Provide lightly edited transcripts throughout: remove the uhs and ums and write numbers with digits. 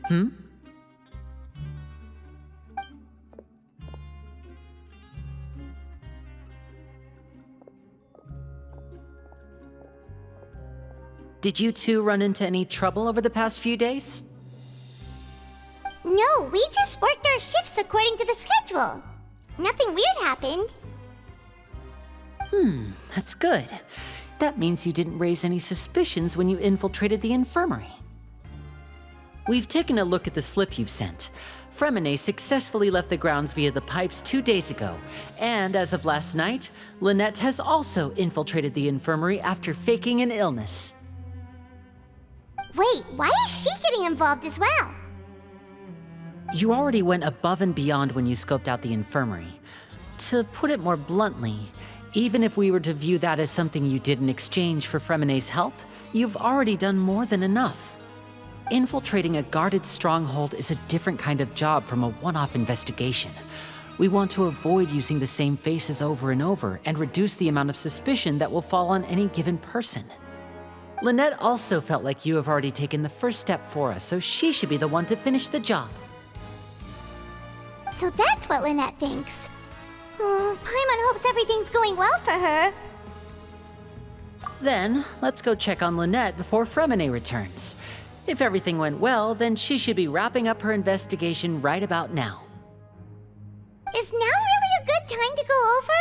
Hmm? Did you two run into any trouble over the past few days? No, we just worked our shifts according to the schedule. Nothing weird happened. That's good. That means you didn't raise any suspicions when you infiltrated the infirmary. We've taken a look at the slip you've sent. Fremine successfully left the grounds via the pipes 2 days ago, and as of last night, Lynette has also infiltrated the infirmary after faking an illness. Wait, why is she getting involved as well? You already went above and beyond when you scoped out the infirmary. To put it more bluntly, even if we were to view that as something you did in exchange for Fremine's help, you've already done more than enough. Infiltrating a guarded stronghold is a different kind of job from a one-off investigation. We want to avoid using the same faces over and over and reduce the amount of suspicion that will fall on any given person. Lynette also felt like you have already taken the first step for us, so she should be the one to finish the job. So that's what Lynette thinks. Oh, Paimon hopes everything's going well for her. Then, let's go check on Lynette before Fremine returns. If everything went well, then she should be wrapping up her investigation right about now. Is now really a good time to go over?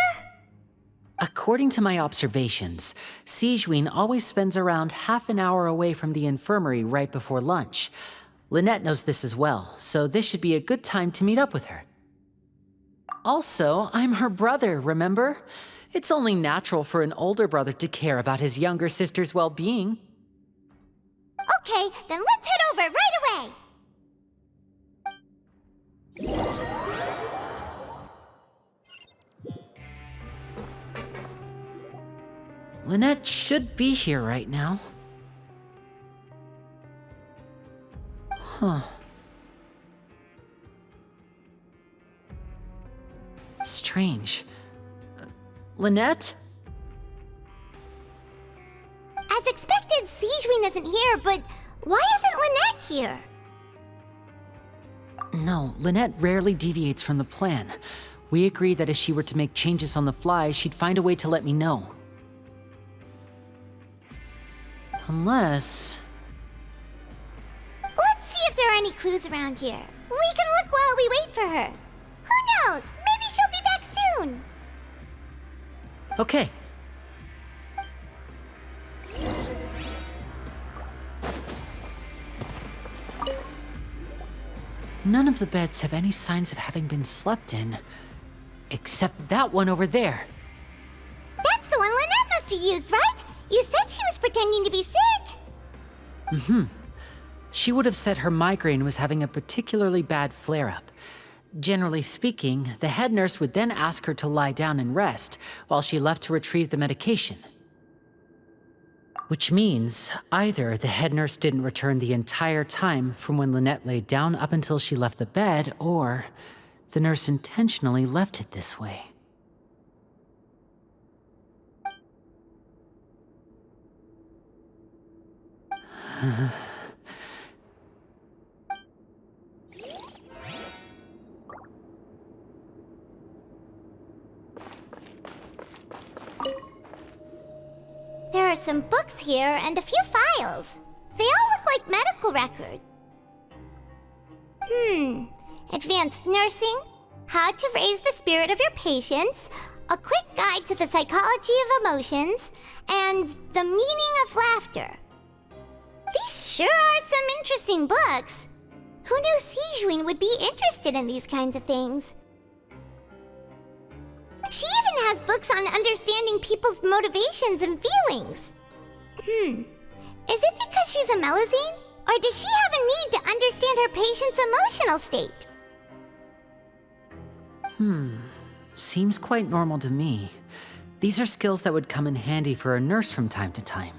According to my observations, Sigewinne always spends around half an hour away from the infirmary right before lunch. Lynette knows this as well, so this should be a good time to meet up with her. Also, I'm her brother, remember? It's only natural for an older brother to care about his younger sister's well-being. Okay, then let's head over right away! Lynette should be here right now. Huh. Strange. Lynette? As expected, Sigewinne isn't here, but why isn't Lynette here? No, Lynette rarely deviates from the plan. We agreed that if she were to make changes on the fly, she'd find a way to let me know. Unless... Let's see if there are any clues around here. We can look while we wait for her. Who knows? Maybe she'll be back soon. Okay. None of the beds have any signs of having been slept in, except that one over there. That's the one Lynette must have used, right? You said she was pretending to be sick. She would have said her migraine was having a particularly bad flare-up. Generally speaking, the head nurse would then ask her to lie down and rest while she left to retrieve the medication. Which means either the head nurse didn't return the entire time from when Lynette laid down up until she left the bed, or the nurse intentionally left it this way. There are some books here and a few files. They all look like medical records. Advanced nursing, how to raise the spirit of your patients, a quick guide to the psychology of emotions, and the meaning of laughter. These sure are some interesting books. Who knew Sigewinne would be interested in these kinds of things? She even has books on understanding people's motivations and feelings. Is it because she's a Melusine? Or does she have a need to understand her patient's emotional state? Seems quite normal to me. These are skills that would come in handy for a nurse from time to time.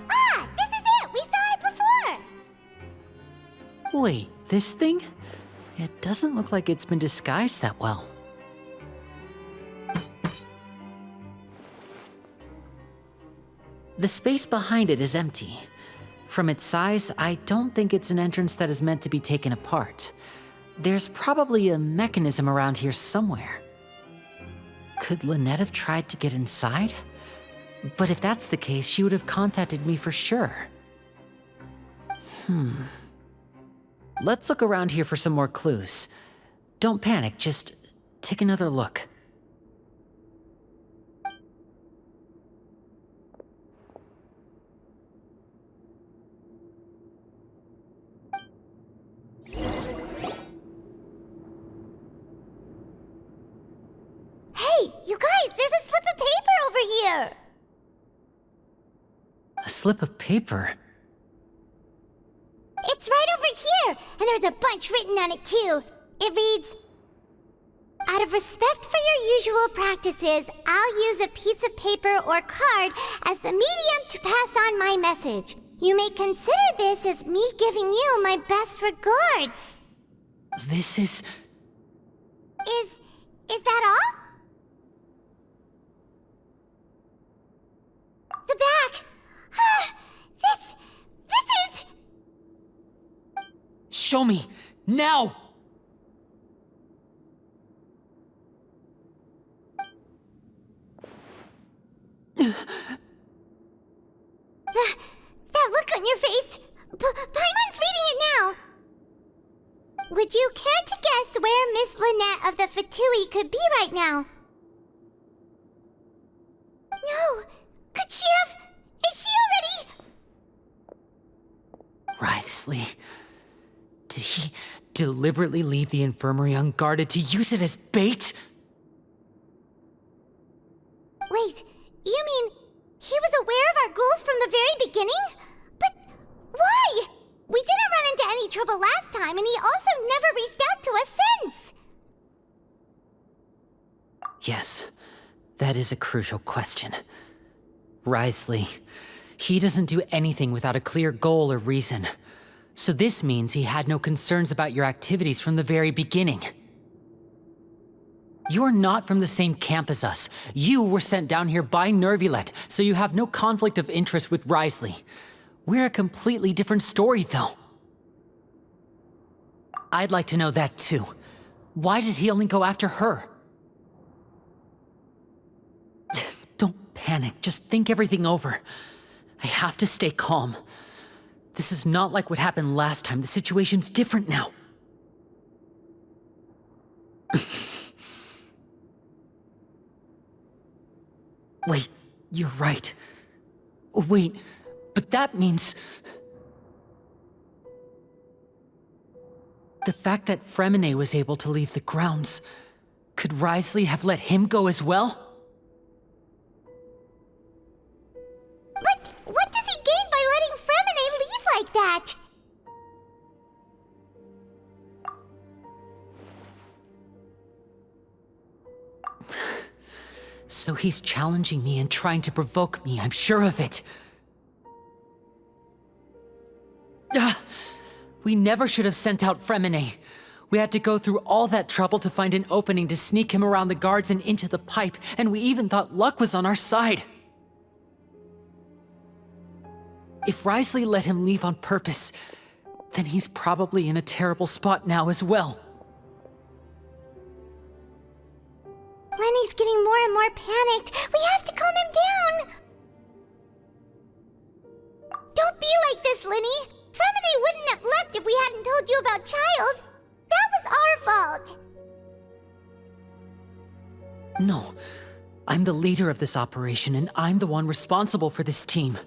Ah, this is it! We saw it before! Wait, this thing? It doesn't look like it's been disguised that well. The space behind it is empty. From its size, I don't think it's an entrance that is meant to be taken apart. There's probably a mechanism around here somewhere. Could Lynette have tried to get inside? But if that's the case, she would have contacted me for sure. Let's look around here for some more clues. Don't panic, just take another look. Hey, you guys, there's a slip of paper over here! A slip of paper? It's right over here, and there's a bunch written on it too. It reads, "Out of respect for your usual practices, I'll use a piece of paper or card as the medium to pass on my message. You may consider this as me giving you my best regards." This is... Is that all? The back. This is... Show me! Now! That look on your face. Paimon's reading it now. Would you care to guess where Miss Lynette of the Fatui could be right now? No. Could she have... Is she already... Wriothesley. Did he deliberately leave the infirmary unguarded to use it as bait? Wait, you mean he was aware of our goals from the very beginning? But why? We didn't run into any trouble last time, and he also never reached out to us since. Yes, that is a crucial question. Wriothesley, he doesn't do anything without a clear goal or reason. So this means he had no concerns about your activities from the very beginning. You're not from the same camp as us. You were sent down here by Nervulet, so you have no conflict of interest with Wriothesley. We're a completely different story, though. I'd like to know that, too. Why did he only go after her? Don't panic. Just think everything over. I have to stay calm. This is not like what happened last time. The situation's different now. Wait, you're right. Wait, but that means... The fact that Fremine was able to leave the grounds, could Wriothesley have let him go as well? But what does he gain by letting Fremine leave like that? So he's challenging me and trying to provoke me, I'm sure of it. We never should have sent out Fremine. We had to go through all that trouble to find an opening to sneak him around the guards and into the pipe, and we even thought luck was on our side. If Wriothesley let him leave on purpose, then he's probably in a terrible spot now as well. Lenny's getting more and more panicked. We have to calm him down. Don't be like this, Lenny. Fremine wouldn't have left if we hadn't told you about Child. That was our fault. No, I'm the leader of this operation, and I'm the one responsible for this team.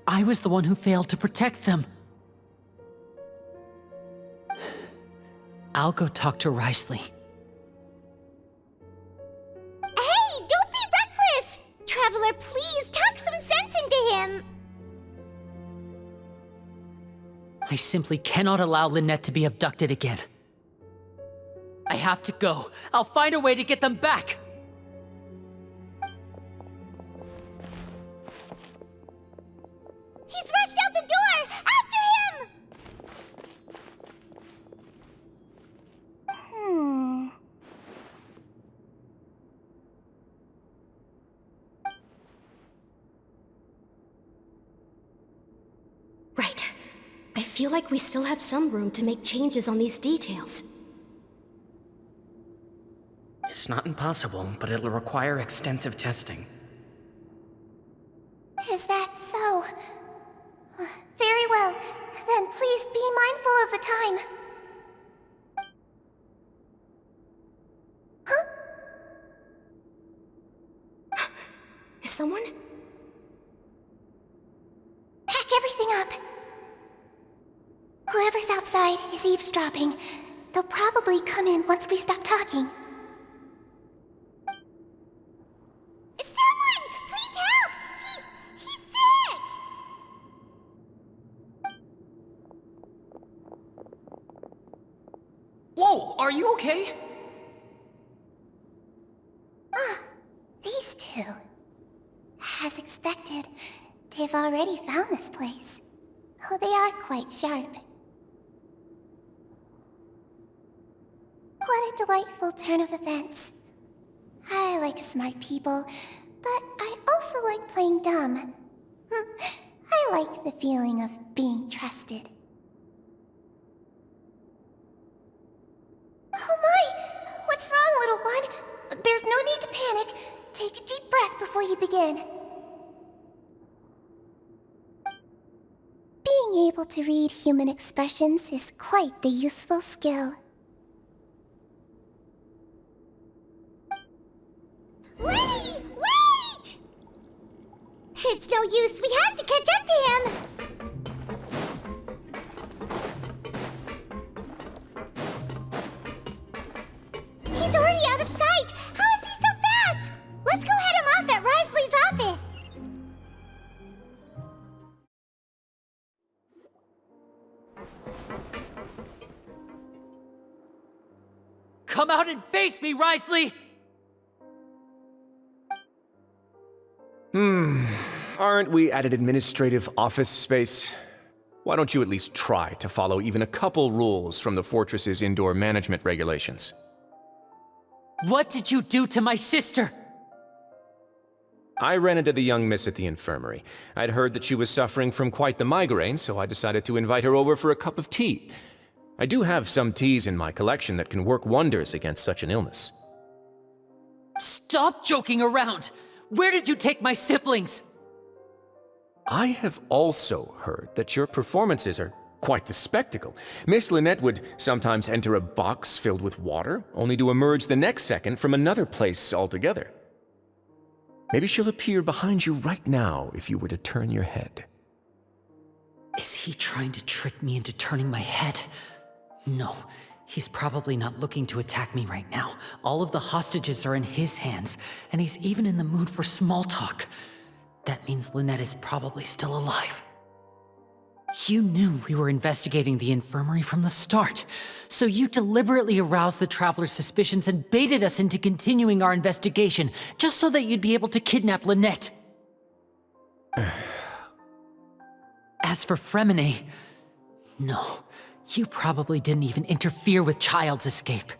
I was the one who failed to protect them. I'll go talk to Wriothesley. Hey, don't be reckless! Traveler, please talk some sense into him. I simply cannot allow Lynette to be abducted again. I have to go. I'll find a way to get them back! He's rushed out the door! After him! feel like we still have some room to make changes on these details. It's not impossible, but it'll require extensive testing. Is that so? Very well. Then please be mindful of the time. Huh? Is someone? Pack everything up. Whoever's outside is eavesdropping. They'll probably come in once we stop talking. Someone! Please help! He's sick! Whoa, are you okay? These two. As expected, they've already found this place. Oh, they are quite sharp. What a delightful turn of events. I like smart people, but I also like playing dumb. I like the feeling of being trusted. Oh my! What's wrong, little one? There's no need to panic. Take a deep breath before you begin. Being able to read human expressions is quite the useful skill. Wait! Wait! It's no use. We have to catch up to him. He's already out of sight. How is he so fast? Let's go head him off at Risley's office. Come out and face me, Risley! Aren't we at an administrative office space? Why don't you at least try to follow even a couple rules from the fortress's indoor management regulations? What did you do to my sister? I ran into the young miss at the infirmary. I'd heard that she was suffering from quite the migraine, so I decided to invite her over for a cup of tea. I do have some teas in my collection that can work wonders against such an illness. Stop joking around! Where did you take my siblings? I have also heard that your performances are quite the spectacle. Miss Lynette would sometimes enter a box filled with water, only to emerge the next second from another place altogether. Maybe she'll appear behind you right now if you were to turn your head. Is he trying to trick me into turning my head? No, he's probably not looking to attack me right now. All of the hostages are in his hands, and he's even in the mood for small talk. That means Lynette is probably still alive. You knew we were investigating the infirmary from the start, so you deliberately aroused the Traveler's suspicions and baited us into continuing our investigation, just so that you'd be able to kidnap Lynette. As for Fremine, no, you probably didn't even interfere with Child's escape.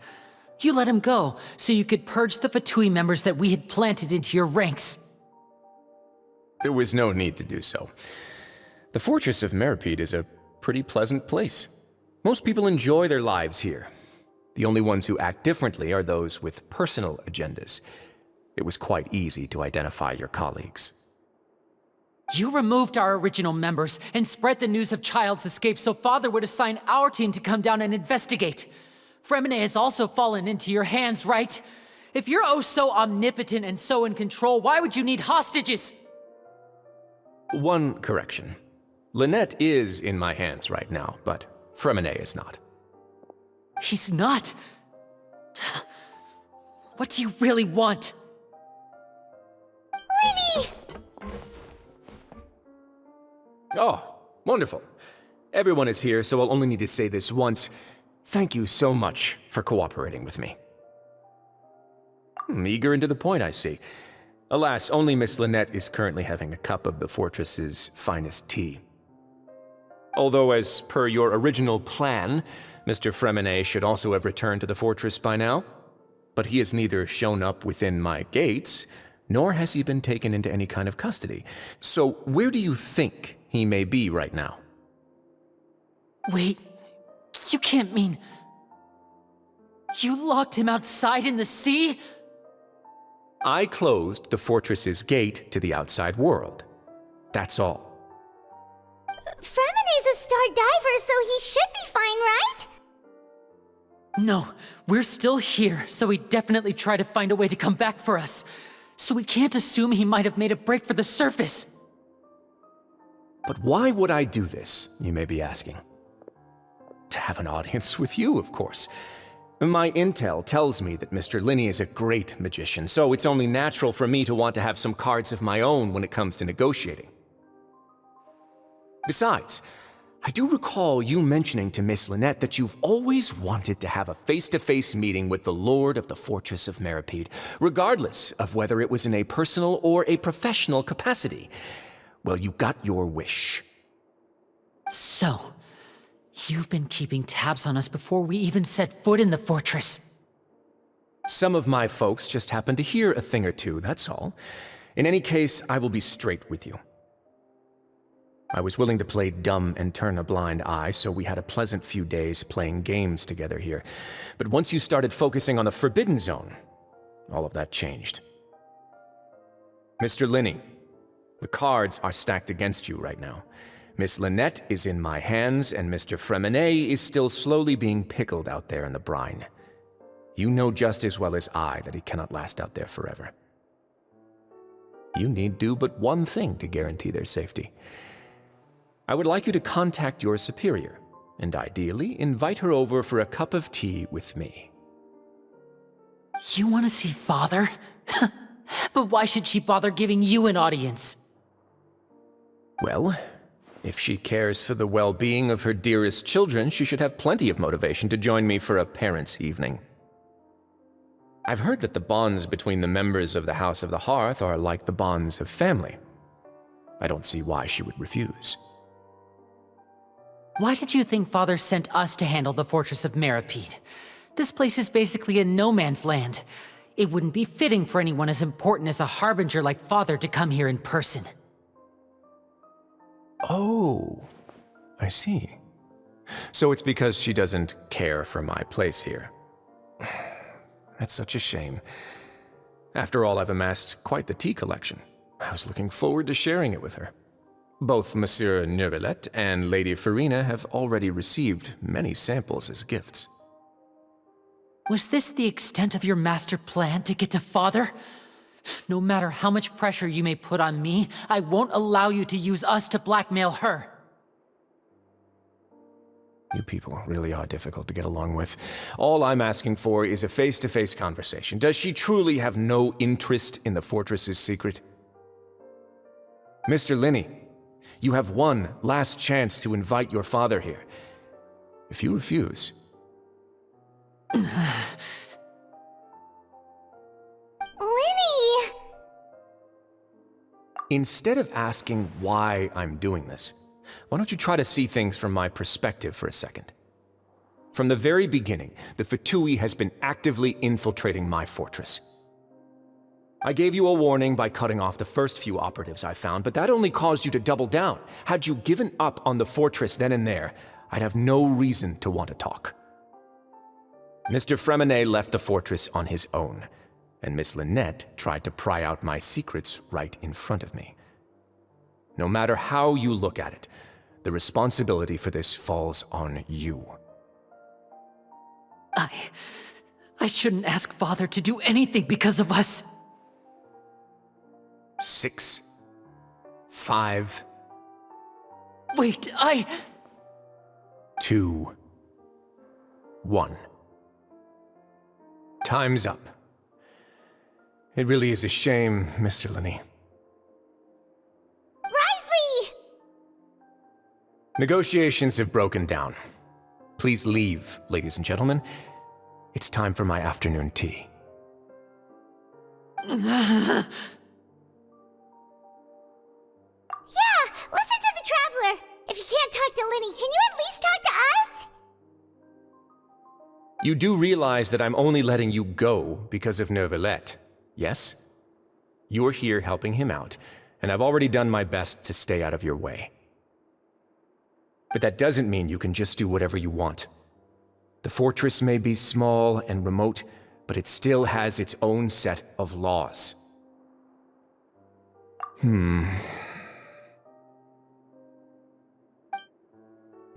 You let him go, so you could purge the Fatui members that we had planted into your ranks. There was no need to do so. The fortress of Meripede is a pretty pleasant place. Most people enjoy their lives here. The only ones who act differently are those with personal agendas. It was quite easy to identify your colleagues. You removed our original members and spread the news of Child's escape so Father would assign our team to come down and investigate. Fremine has also fallen into your hands, right? If you're oh so omnipotent and so in control, why would you need hostages? One correction. Lynette is in my hands right now, but Fremine is not. He's not? What do you really want? Winnie! Oh, wonderful. Everyone is here, so I'll only need to say this once. Thank you so much for cooperating with me. Eager and to the point, I see. Alas, only Miss Lynette is currently having a cup of the fortress's finest tea. Although, as per your original plan, Mr. Fremine should also have returned to the fortress by now. But he has neither shown up within my gates, nor has he been taken into any kind of custody. So where do you think he may be right now? Wait, you can't mean... You locked him outside in the sea? I closed the fortress's gate to the outside world. That's all. Fremene's a star diver, so he should be fine, right? No, we're still here, so he definitely tried to find a way to come back for us. So we can't assume he might have made a break for the surface. But why would I do this, you may be asking? To have an audience with you, of course. My intel tells me that Mr. Linney is a great magician, so it's only natural for me to want to have some cards of my own when it comes to negotiating. Besides, I do recall you mentioning to Miss Lynette that you've always wanted to have a face-to-face meeting with the Lord of the Fortress of Meripede, regardless of whether it was in a personal or a professional capacity. Well, you got your wish. So, you've been keeping tabs on us before we even set foot in the fortress. Some of my folks just happened to hear a thing or two, that's all. In any case, I will be straight with you. I was willing to play dumb and turn a blind eye, so we had a pleasant few days playing games together here. But once you started focusing on the Forbidden Zone, all of that changed. Mr. Linney, the cards are stacked against you right now. Miss Lynette is in my hands, and Mr. Freminet is still slowly being pickled out there in the brine. You know just as well as I that he cannot last out there forever. You need do but one thing to guarantee their safety. I would like you to contact your superior, and ideally invite her over for a cup of tea with me. You want to see Father? But why should she bother giving you an audience? Well, if she cares for the well-being of her dearest children, she should have plenty of motivation to join me for a parents' evening. I've heard that the bonds between the members of the House of the Hearth are like the bonds of family. I don't see why she would refuse. Why did you think Father sent us to handle the Fortress of Meripede? This place is basically a no-man's land. It wouldn't be fitting for anyone as important as a harbinger like Father to come here in person. Oh, I see. So it's because she doesn't care for my place here. That's such a shame. After all, I've amassed quite the tea collection. I was looking forward to sharing it with her. Both Monsieur Neuvillette and Lady Farina have already received many samples as gifts. Was this the extent of your master plan to get to Father? No matter how much pressure you may put on me, I won't allow you to use us to blackmail her. You people really are difficult to get along with. All I'm asking for is a face-to-face conversation. Does she truly have no interest in the fortress's secret? Mr. Linney, you have one last chance to invite your father here. If you refuse... Linny! Instead of asking why I'm doing this, why don't you try to see things from my perspective for a second? From the very beginning, the Fatui has been actively infiltrating my fortress. I gave you a warning by cutting off the first few operatives I found, but that only caused you to double down. Had you given up on the fortress then and there, I'd have no reason to want to talk. Mr. Freminet left the fortress on his own, and Miss Lynette tried to pry out my secrets right in front of me. No matter how you look at it, the responsibility for this falls on you. I shouldn't ask Father to do anything because of us. 6, 5... Wait, 2, 1. Time's up. It really is a shame, Mr. Linney. Risley! Negotiations have broken down. Please leave, ladies and gentlemen. It's time for my afternoon tea. Yeah, listen to the Traveler! If you can't talk to Linny, can you at least talk to us? You do realize that I'm only letting you go because of Neuvillette, yes? You're here helping him out, and I've already done my best to stay out of your way. But that doesn't mean you can just do whatever you want. The fortress may be small and remote, but it still has its own set of laws. Then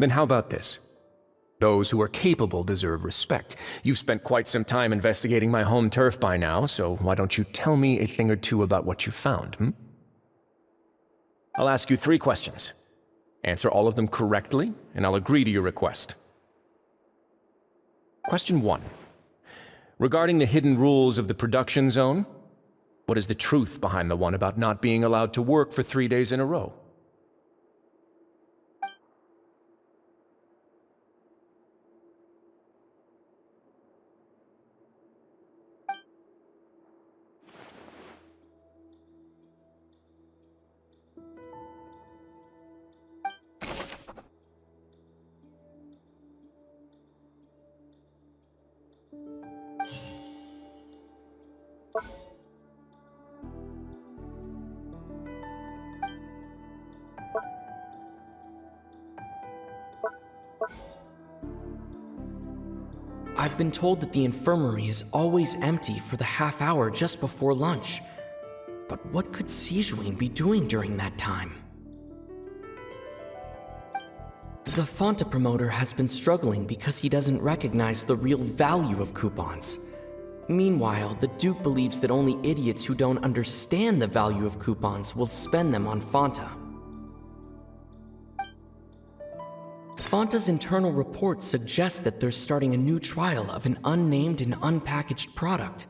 how about this? Those who are capable deserve respect. You've spent quite some time investigating my home turf by now, so why don't you tell me a thing or two about what you found, I'll ask you 3 questions. Answer all of them correctly, and I'll agree to your request. Question 1. Regarding the hidden rules of the production zone, what is the truth behind the one about not being allowed to work for 3 days in a row? I've been told that the infirmary is always empty for the half hour just before lunch. But what could Sijuin be doing during that time? The Fanta promoter has been struggling because he doesn't recognize the real value of coupons. Meanwhile, the Duke believes that only idiots who don't understand the value of coupons will spend them on Fanta. Fanta's internal report suggests that they're starting a new trial of an unnamed and unpackaged product.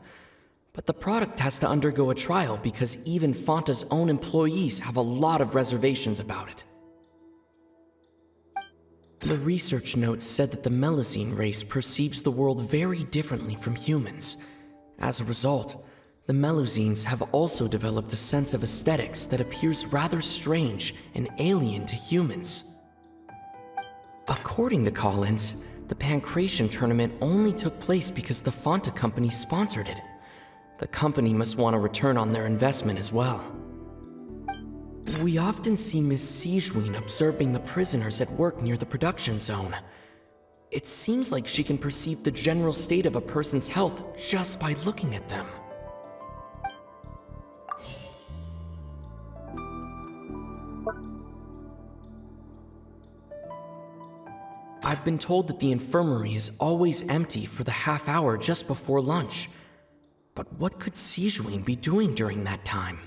But the product has to undergo a trial because even Fanta's own employees have a lot of reservations about it. The research notes said that the Melazine race perceives the world very differently from humans. As a result, the Melazines have also developed a sense of aesthetics that appears rather strange and alien to humans. According to Collins, the Pancration tournament only took place because the Fanta company sponsored it. The company must want a return on their investment as well. We often see Miss Sijuin observing the prisoners at work near the production zone. It seems like she can perceive the general state of a person's health just by looking at them. I've been told that the infirmary is always empty for the half hour just before lunch. But what could Sijuin be doing during that time?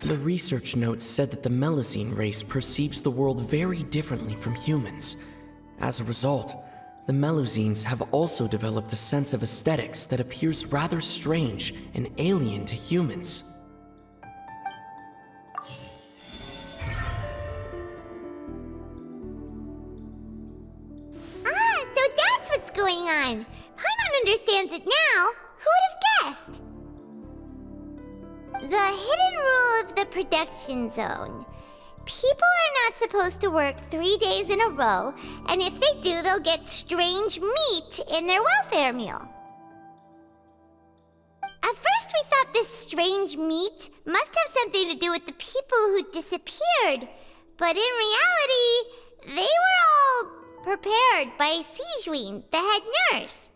The research notes said that the Melazine race perceives the world very differently from humans. As a result, the Melazines have also developed a sense of aesthetics that appears rather strange and alien to humans. So that's what's going on. Paimon understands it now. Who would have guessed? The hidden rule of the production zone. People are not supposed to work 3 days in a row, and if they do, they'll get strange meat in their welfare meal. At first, we thought this strange meat must have something to do with the people who disappeared, but in reality, they were all prepared by Sijuin, the head nurse.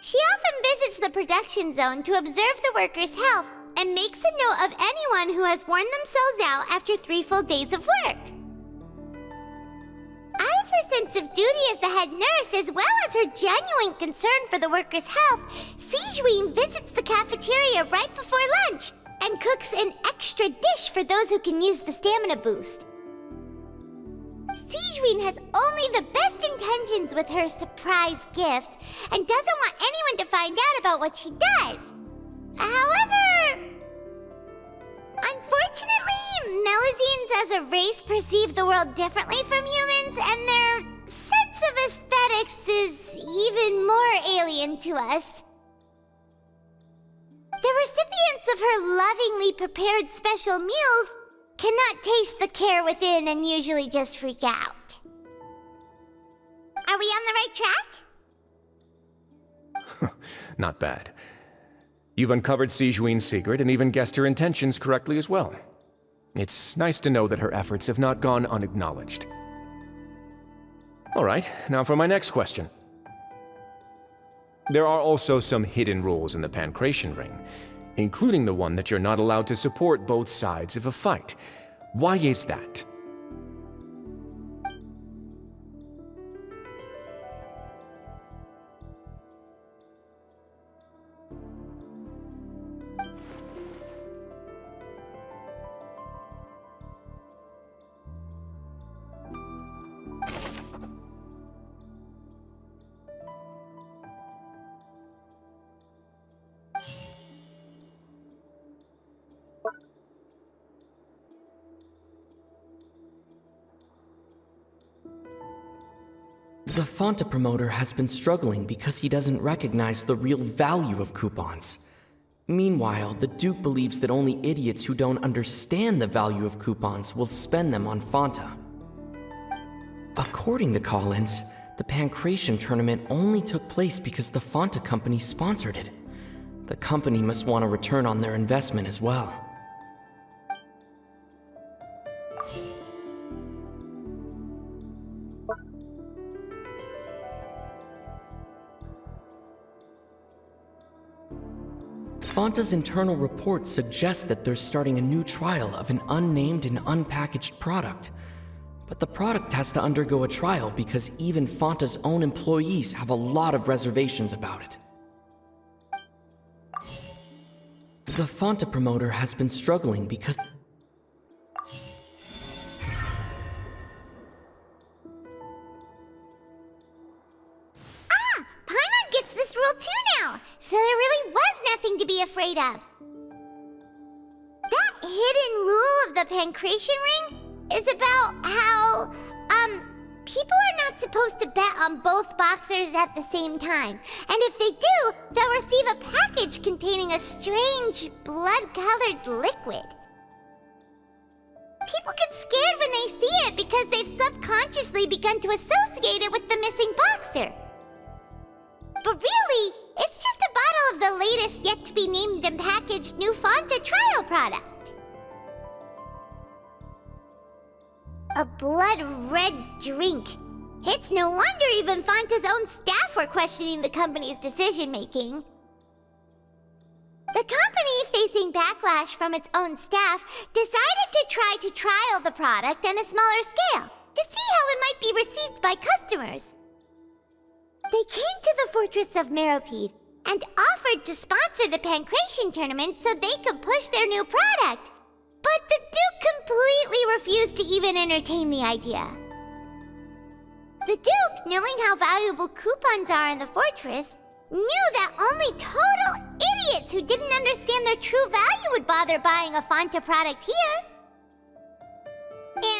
She often visits the production zone to observe the workers' health and makes a note of anyone who has worn themselves out after 3 full days of work. Out of her sense of duty as the head nurse, as well as her genuine concern for the workers' health, Sijuin visits the cafeteria right before lunch and cooks an extra dish for those who can use the stamina boost. Sijuin has only the best intentions with her surprise gift and doesn't want anyone to find out about what she does. However, unfortunately, Melazines as a race perceive the world differently from humans, and their sense of aesthetics is even more alien to us. The recipients of her lovingly prepared special meals cannot taste the care within and usually just freak out. Are we on the right track? Not bad. You've uncovered Sijuin's secret and even guessed her intentions correctly as well. It's nice to know that her efforts have not gone unacknowledged. All right, now for my next question. There are also some hidden rules in the Pancration Ring, including the one that you're not allowed to support both sides of a fight. Why is that? The Fanta promoter has been struggling because he doesn't recognize the real value of coupons. Meanwhile, the Duke believes that only idiots who don't understand the value of coupons will spend them on Fanta. According to Collins, the Pancration tournament only took place because the Fanta company sponsored it. The company must want a return on their investment as well. Fanta's internal report suggests that they're starting a new trial of an unnamed and unpackaged product. But the product has to undergo a trial because even Fanta's own employees have a lot of reservations about it. The Fanta promoter has been struggling because... Paimon gets this rule too now, so there really was nothing to be afraid of. That hidden rule of the Pancration Ring is about how, people are not supposed to bet on both boxers at the same time. And if they do, they'll receive a package containing a strange, blood-colored liquid. People get scared when they see it because they've subconsciously begun to associate it with the missing boxer. But really, it's just a bottle of the latest yet-to-be-named and packaged new Fanta trial product. A blood-red drink. It's no wonder even Fanta's own staff were questioning the company's decision-making. The company, facing backlash from its own staff, decided to try to trial the product on a smaller scale to see how it might be received by customers. They came to the Fortress of Meropide and offered to sponsor the Pancration tournament so they could push their new product. But the Duke completely refused to even entertain the idea. The Duke, knowing how valuable coupons are in the fortress, knew that only total idiots who didn't understand their true value would bother buying a Fanta product here.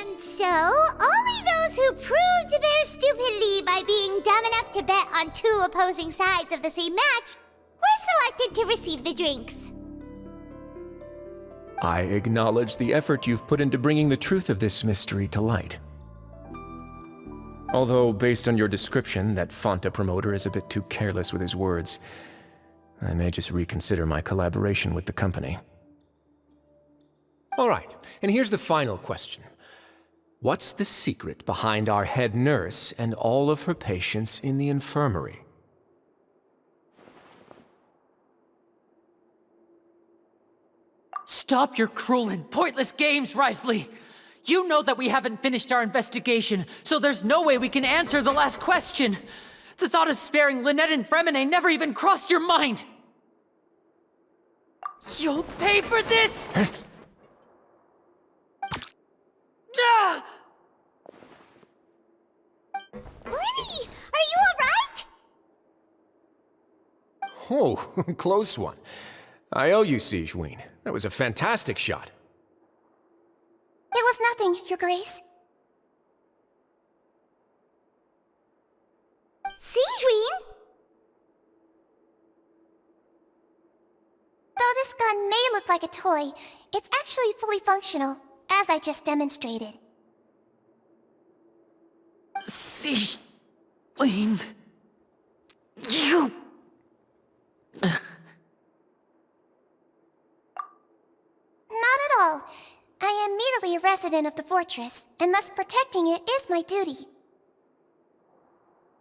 And so, only those who proved their stupidity by being dumb enough to bet on two opposing sides of the same match were selected to receive the drinks. I acknowledge the effort you've put into bringing the truth of this mystery to light. Although, based on your description, that Fanta promoter is a bit too careless with his words, I may just reconsider my collaboration with the company. All right, and here's the final question. What's the secret behind our head nurse and all of her patients in the infirmary? Stop your cruel and pointless games, Risley! You know that we haven't finished our investigation, so there's no way we can answer the last question! The thought of sparing Lynette and Fremine never even crossed your mind! You'll pay for this! Ah! Lenny, are you alright? Oh, close one. I owe you, Sijuin. That was a fantastic shot. It was nothing, Your Grace. Sijuin? Though this gun may look like a toy, it's actually fully functional, as I just demonstrated. Sijuin... You... Not at all. I am merely a resident of the fortress, and thus protecting it is my duty.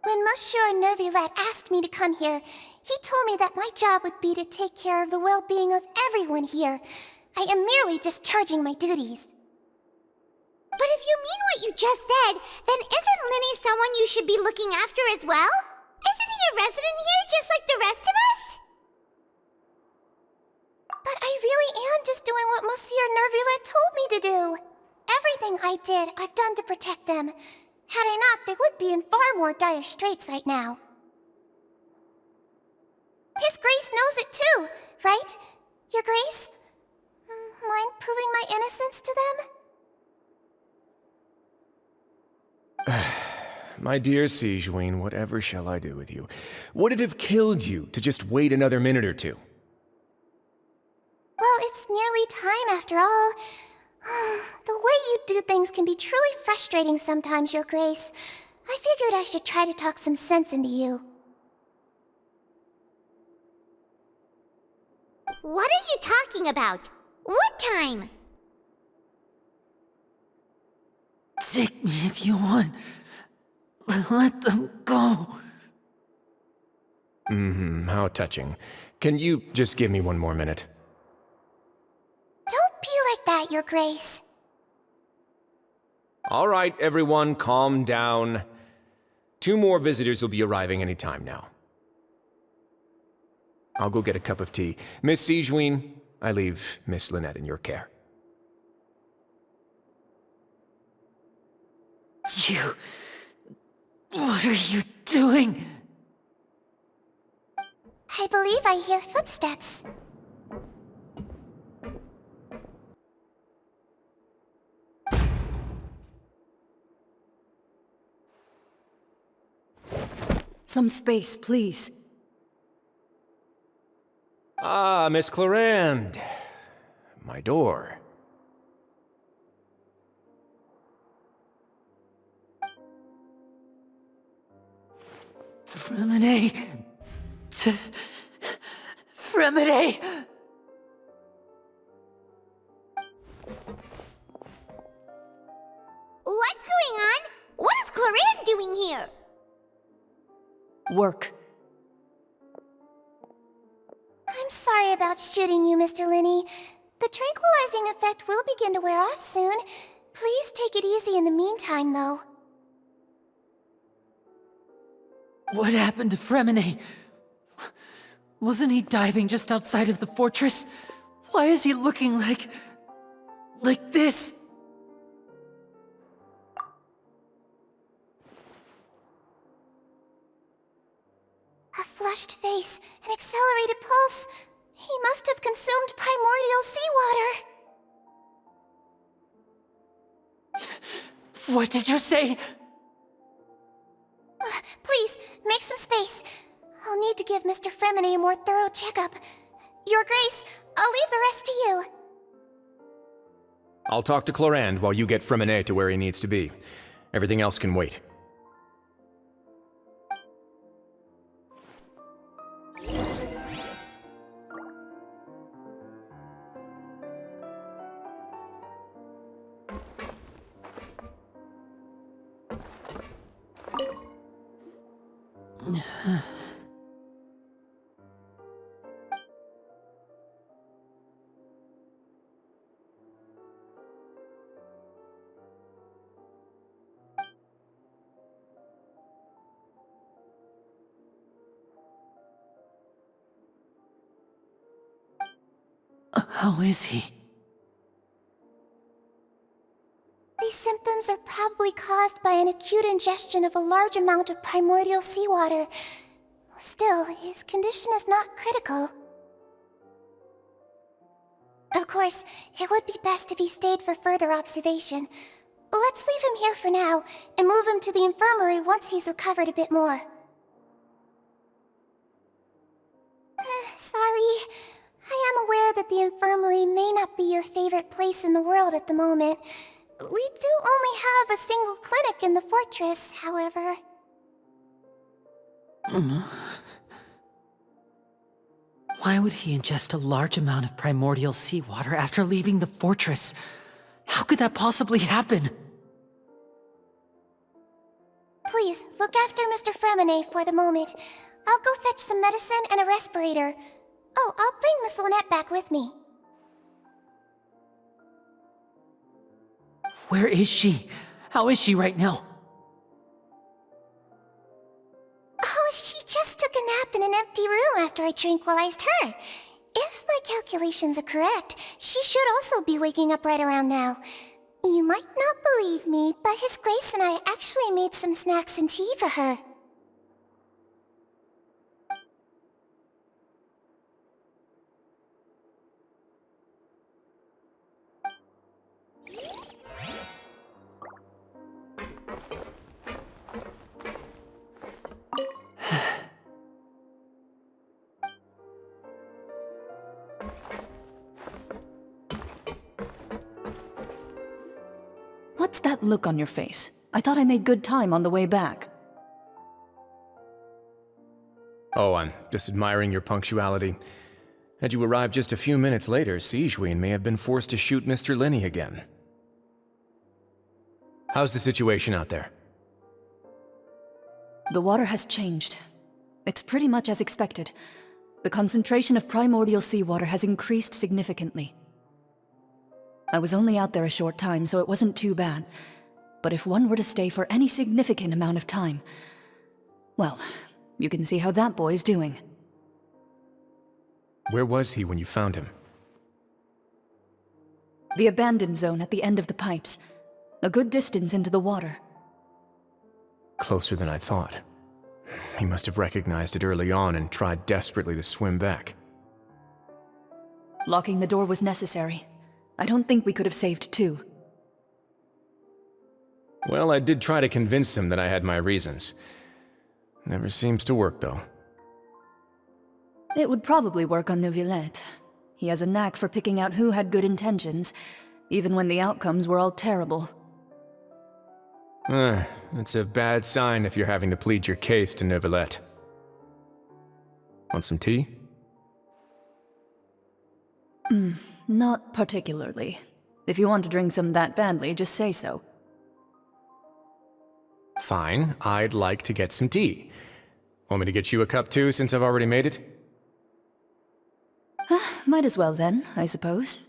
When Monsieur Nervulette asked me to come here, he told me that my job would be to take care of the well-being of everyone here. I am merely discharging my duties. But if you mean what you just said, then isn't Linny someone you should be looking after as well? Isn't he a resident here just like the rest of us? But I really am just doing what Monsieur Nervulette told me to do. Everything I did, I've done to protect them. Had I not, they would be in far more dire straits right now. His Grace knows it too, right? Your Grace? Mind proving my innocence to them? My dear Sigewinne, whatever shall I do with you? Would it have killed you to just wait another minute or two? Well, it's nearly time after all. The way you do things can be truly frustrating sometimes, Your Grace. I figured I should try to talk some sense into you. What are you talking about? What time? Take me if you want. Let them go. How touching. Can you just give me one more minute? Don't be like that, Your Grace. All right, everyone, calm down. 2 more visitors will be arriving any time now. I'll go get a cup of tea. Miss Sigewinne, I leave Miss Lynette in your care. You... What are you doing? I believe I hear footsteps. Some space, please. Ah, Miss Clarande. My door. Fremine... Fremine... What's going on? What is Clarande doing here? Work. I'm sorry about shooting you, Mr. Linny. The tranquilizing effect will begin to wear off soon. Please take it easy in the meantime, though. What happened to Fremine? Wasn't he diving just outside of the fortress? Why is he looking like this? A flushed face, an accelerated pulse. He must have consumed primordial seawater. What did you say? Please, make some space. I'll need to give Mr. Fremine a more thorough checkup. Your Grace, I'll leave the rest to you. I'll talk to Clarande while you get Fremine to where he needs to be. Everything else can wait. How is he? These symptoms are probably caused by an acute ingestion of a large amount of primordial seawater. Still, his condition is not critical. Of course, it would be best if he stayed for further observation. Let's leave him here for now, and move him to the infirmary once he's recovered a bit more. Sorry. I am aware that the infirmary may not be your favorite place in the world at the moment. We do only have a single clinic in the fortress, however. Why would he ingest a large amount of primordial seawater after leaving the fortress? How could that possibly happen? Please, look after Mr. Fremine for the moment. I'll go fetch some medicine and a respirator. Oh, I'll bring Miss Lynette back with me. Where is she? How is she right now? Oh, she just took a nap in an empty room after I tranquilized her. If my calculations are correct, she should also be waking up right around now. You might not believe me, but His Grace and I actually made some snacks and tea for her. What's that look on your face? I thought I made good time on the way back. Oh, I'm just admiring your punctuality. Had you arrived just a few minutes later, Sigewinne may have been forced to shoot Mr. Linney again. How's the situation out there? The water has changed. It's pretty much as expected. The concentration of primordial seawater has increased significantly. I was only out there a short time, so it wasn't too bad. But if one were to stay for any significant amount of time, well, you can see how that boy's doing. Where was he when you found him? The abandoned zone at the end of the pipes. A good distance into the water. Closer than I thought. He must have recognized it early on and tried desperately to swim back. Locking the door was necessary. I don't think we could have saved two. Well, I did try to convince him that I had my reasons. Never seems to work, though. It would probably work on Neuvillette. He has a knack for picking out who had good intentions, even when the outcomes were all terrible. It's a bad sign if you're having to plead your case to Neuvillette. Want some tea? Not particularly. If you want to drink some that badly, just say so. Fine, I'd like to get some tea. Want me to get you a cup too, since I've already made it? Might as well then, I suppose.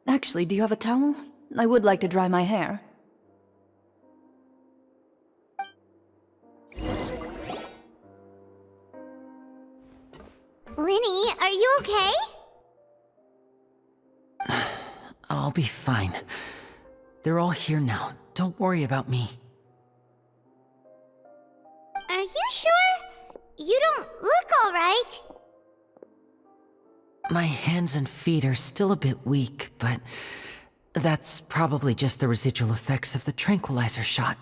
Actually, do you have a towel? I would like to dry my hair. Linny, are you okay? I'll be fine. They're all here now. Don't worry about me. Are you sure? You don't look alright. My hands and feet are still a bit weak, but that's probably just the residual effects of the tranquilizer shot.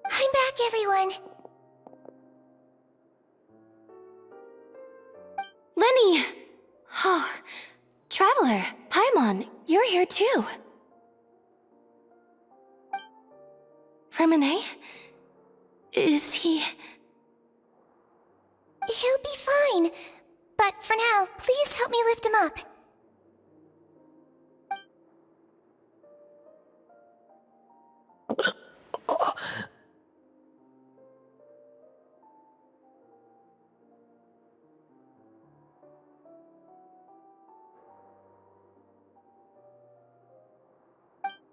I'm back, everyone. Lenny! Oh, Traveler, Paimon, you're here too. Fremine? Is he... He'll be fine. But for now, please help me lift him up.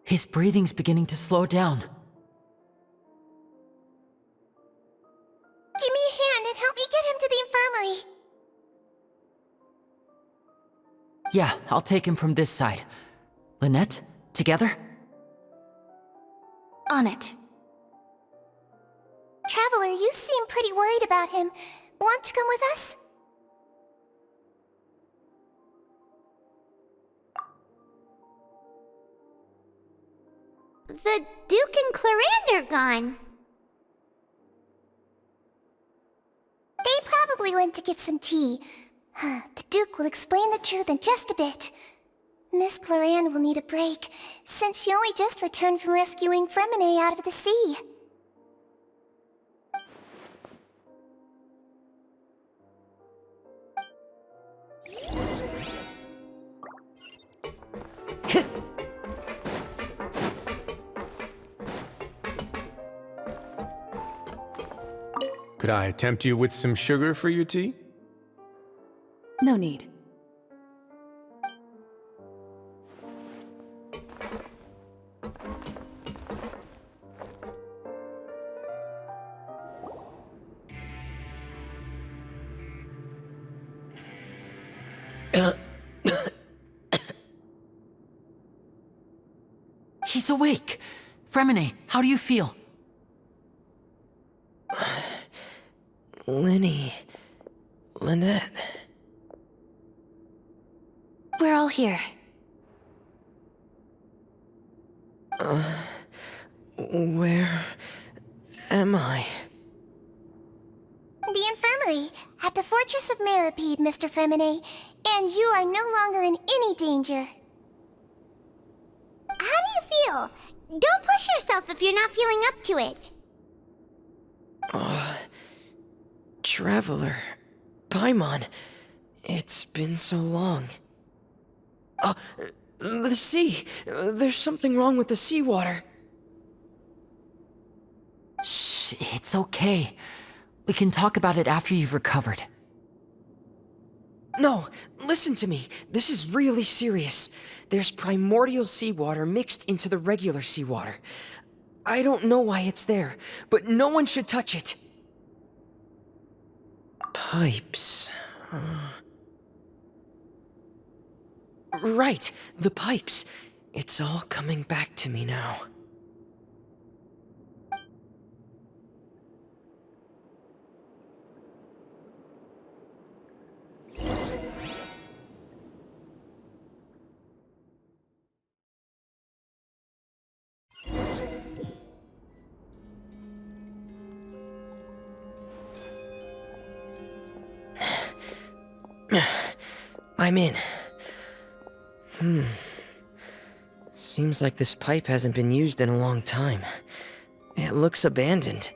His breathing's beginning to slow down. Give me a hand and help me get him to the infirmary. Yeah, I'll take him from this side. Lynette, together? On it. Traveler, you seem pretty worried about him. Want to come with us? The Duke and Clarande are gone. They probably went to get some tea. The Duke will explain the truth in just a bit. Miss Clarande will need a break, since she only just returned from rescuing Fremine out of the sea. Could I tempt you with some sugar for your tea? No need. He's awake! Fremine, how do you feel? Lynette. We're all here. Where am I? The infirmary, at the Fortress of Meripede, Mr. Fremine, and you are no longer in any danger. How do you feel? Don't push yourself if you're not feeling up to it. Traveler. Paimon. It's been so long. The sea! There's something wrong with the seawater. Shh, it's okay. We can talk about it after you've recovered. No, listen to me. This is really serious. There's primordial seawater mixed into the regular seawater. I don't know why it's there, but no one should touch it. Pipes. Right, the pipes. It's all coming back to me now. I'm in. Seems like this pipe hasn't been used in a long time. It looks abandoned.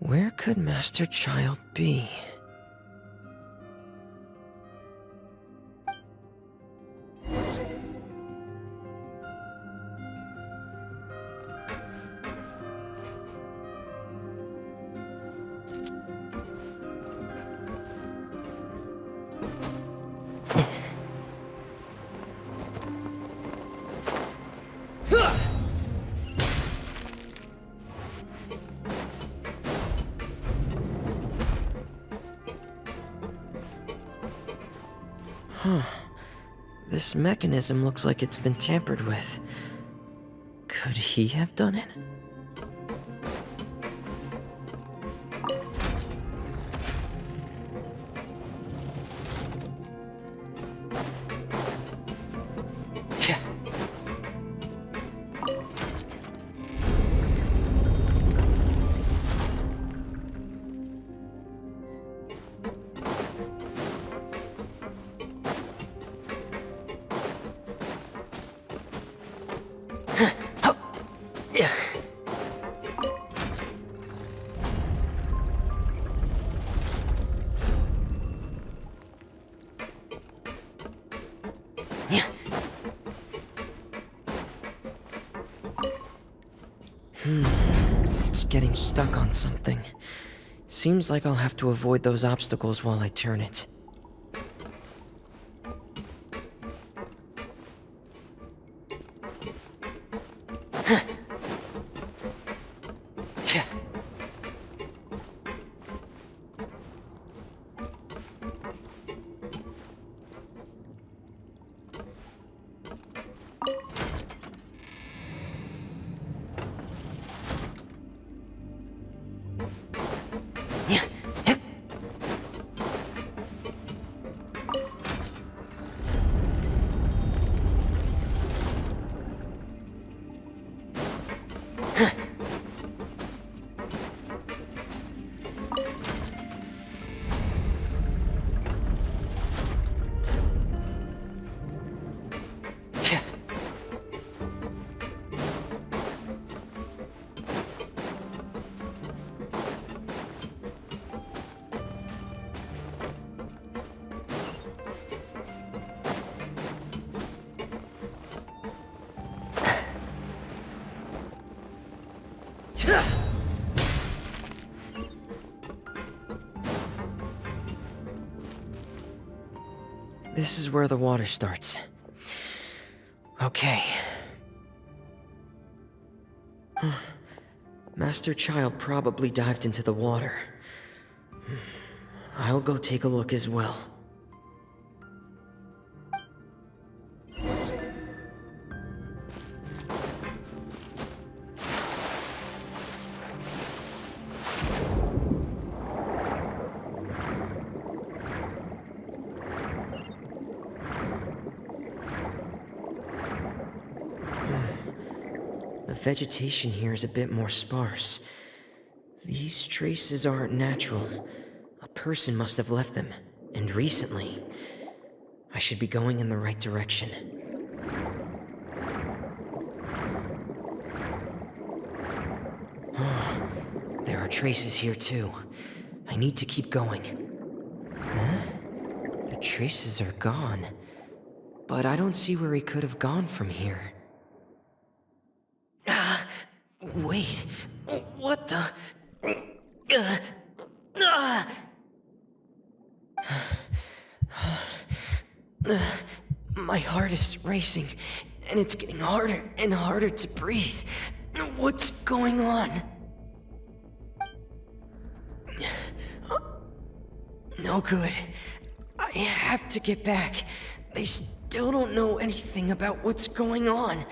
Where could Master Child be? This mechanism looks like it's been tampered with. Could he have done it? It's getting stuck on something. Seems like I'll have to avoid those obstacles while I turn it. This is where the water starts. Okay. Master Child probably dived into the water. I'll go take a look as well. The vegetation here is a bit more sparse. These traces aren't natural. A person must have left them, and recently. I should be going in the right direction. There are traces here too. I need to keep going. Huh? The traces are gone. But I don't see where he could have gone from here. Wait, what the? My heart is racing, and it's getting harder and harder to breathe. What's going on? No good. I have to get back. They still don't know anything about what's going on.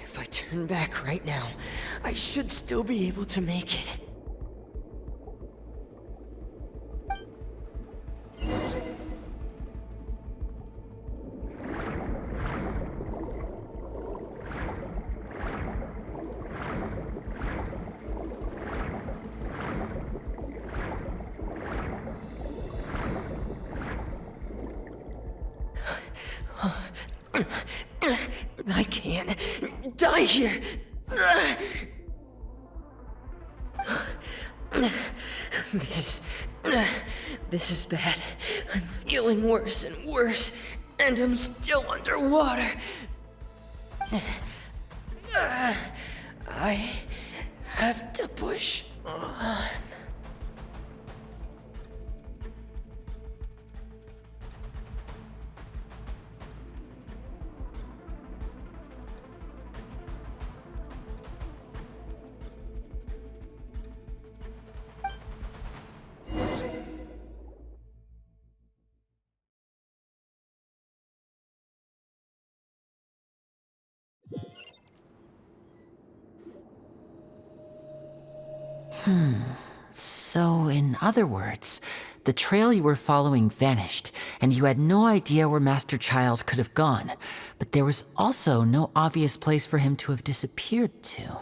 If I turn back right now, I should still be able to make it. I can't die here. This is bad. I'm feeling worse and worse, and I'm still underwater. I have to push on. So, in other words, the trail you were following vanished, and you had no idea where Master Child could have gone, but there was also no obvious place for him to have disappeared to.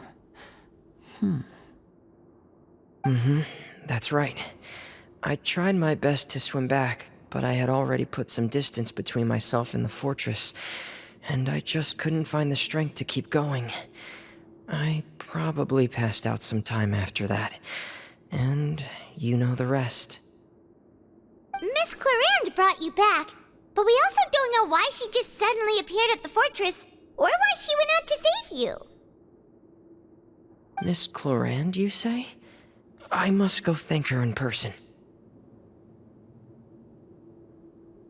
That's right. I tried my best to swim back, but I had already put some distance between myself and the fortress, and I just couldn't find the strength to keep going. I probably passed out some time after that, and you know the rest. Miss Clarande brought you back, but we also don't know why she just suddenly appeared at the fortress, or why she went out to save you. Miss Clarande, you say? I must go thank her in person.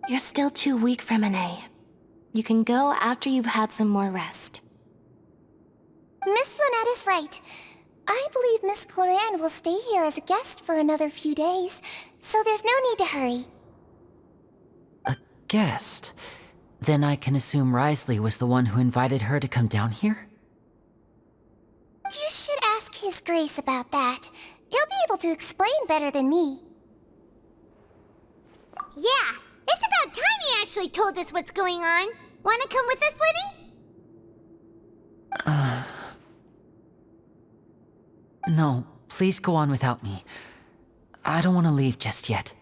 You're still too weak, Fremine. You can go after you've had some more rest. Miss Lynette is right. I believe Miss Clarande will stay here as a guest for another few days, so there's no need to hurry. A guest? Then I can assume Risley was the one who invited her to come down here? You should ask His Grace about that. He'll be able to explain better than me. Yeah, it's about time he actually told us what's going on. Wanna come with us, Liddy? No, please go on without me. I don't want to leave just yet.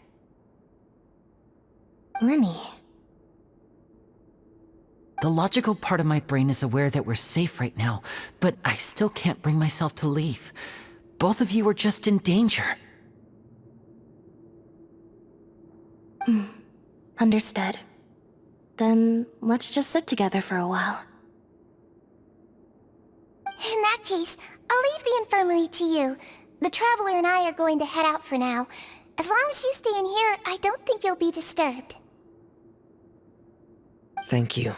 Lenny. The logical part of my brain is aware that we're safe right now, but I still can't bring myself to leave. Both of you are just in danger. Understood. Then let's just sit together for a while. In that case, I'll leave the infirmary to you. The Traveler and I are going to head out for now. As long as you stay in here, I don't think you'll be disturbed. Thank you.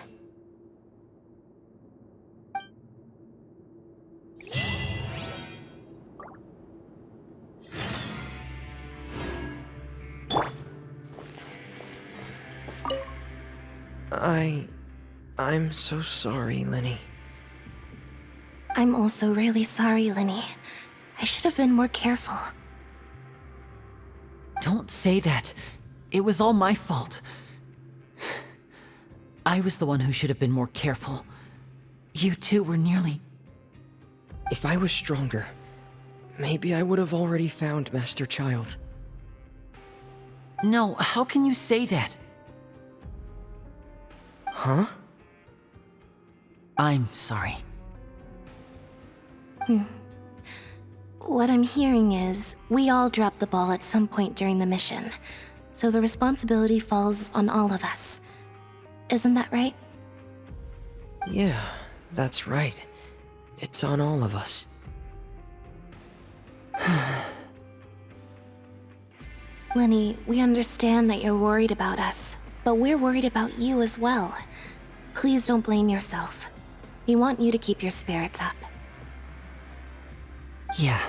I'm so sorry, Lenny. I'm also really sorry, Lenny. I should have been more careful. Don't say that. It was all my fault. I was the one who should have been more careful. You two were nearly... If I was stronger, maybe I would have already found Master Child. No, how can you say that? Huh? I'm sorry. What I'm hearing is, we all dropped the ball at some point during the mission, so the responsibility falls on all of us. Isn't that right? Yeah, that's right. It's on all of us. Lenny, we understand that you're worried about us, but we're worried about you as well. Please don't blame yourself. We want you to keep your spirits up. Yeah,